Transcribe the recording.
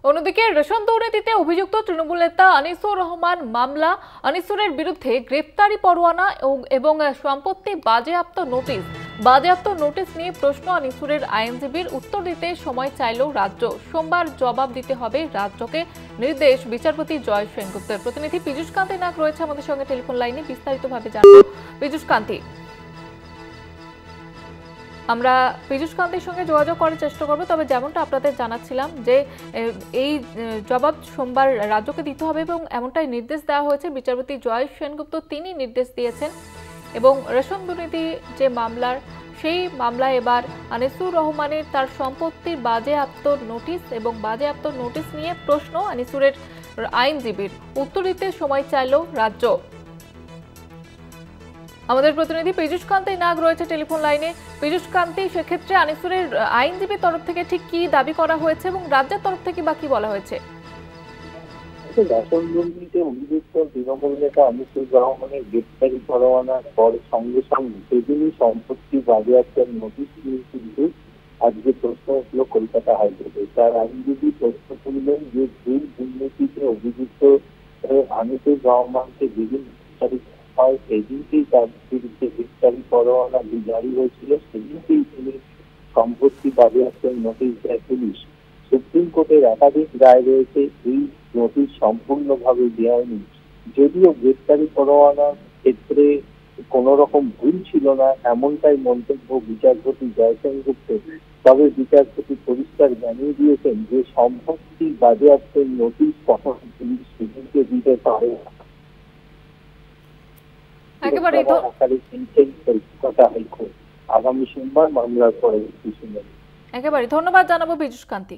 অন্যদিকে রেশন দুর্নীতিতে অভিযুক্ত তৃণমূল নেতা আনিসুর রহমান মামলা, আনিসুরের বিরুদ্ধে গ্রেপ্তারি পরোয়ানা এবং সম্পত্তি বাজেয়াপ্ত নোটিশ নিয়ে প্রশ্ন আনিসুরের আইনজীবীর। উত্তর দিতে সময় চাইল রাজ্য। সোমবার জবাব দিতে হবে রাজ্যকে, নির্দেশ বিচারপতি জয় সেনগুপ্তের। প্রতিনিধি পীযূষ কান্তি নাগ রয়েছে আমাদের সঙ্গে টেলিফোন লাইনে, বিস্তারিতভাবে জানবো। পীযূষ কান্তি, আমরা পীযূষ কান্তির সঙ্গে যোগাযোগ করার চেষ্টা করব। তবে যেমনটা আপনাদের জানাচ্ছিলাম যে এই জবাব সোমবার রাজ্যকে দিতে হবে এবং এমনটাই নির্দেশ দেওয়া হয়েছে। বিচারপতি জয় সেনগুপ্ত তিনি নির্দেশ দিয়েছেন এবং রেশন দুর্নীতি যে মামলার, সেই মামলায় এবার আনিসুর রহমানের তার সম্পত্তির বাজেয়াপ্ত নোটিশ এবং বাজেয়াপ্ত নোটিশ নিয়ে প্রশ্ন আনিসুরের আইনজীবীর। উত্তর দিতে সময় চাইল রাজ্য। আমাদের প্রতিনিধি পীযূষ কান্তি নাগ রয়েছে টেলিফোন লাইনে। পীযূষ কান্তি, সেক্ষেত্রে আনিসুরের আইনজীবীর তরফ থেকে ঠিক কি দাবি করা হয়েছে এবং রাজ্যের তরফ থেকে বা কি বলা হয়েছে? রেশন দুর্নীতিতে অভিযুক্ত তৃণমূল নেতা আনিসুর রহমানের গ্রেপ্তারি পরোয়ানার পর সঙ্গে সঙ্গে সেদিনই সম্পত্তি বাজেয়াপ্তের নোটিশ নিয়ে কিন্তু আজকে প্রশ্ন উঠল কলকাতা হাইকোর্টে। তার আইনজীবী প্রশ্ন তুললেন যে দুর্নীতিতে অভিযুক্ত আনিসুর রহমানকে যেদিন গ্রেপ্তারি হয় সেদিনকেই তার বিরুদ্ধে গ্রেপ্তারি পরোয়ানা জারি হয়েছিল, সেদিনকেই তিনি সম্পত্তি বাজেয়াপ্তের নোটিশ দেয় পুলিশ। সুপ্রিম কোর্টের একাধিক রায় রয়েছে এই নোটিশ সম্পূর্ণভাবে বেআইনি। যদিও গ্রেপ্তারি পরোয়ানার ক্ষেত্রে কোন রকম ভুল ছিল না এমনটাই মন্তব্য বিচারপতি জয় সেনগুপ্তের, তবে বিচারপতি পরিষ্কার জানিয়ে দিয়েছেন যে সম্পত্তি বাজেয়াপ্তের নোটিশ কখন পুলিশ সেদিনকে দিতে পারে না। কলকাতা হাইকোর্ট আগামী সোমবার মামলার পরবর্তী শুনানি। একেবারে ধন্যবাদ জানাবো পীযূষ কান্তি।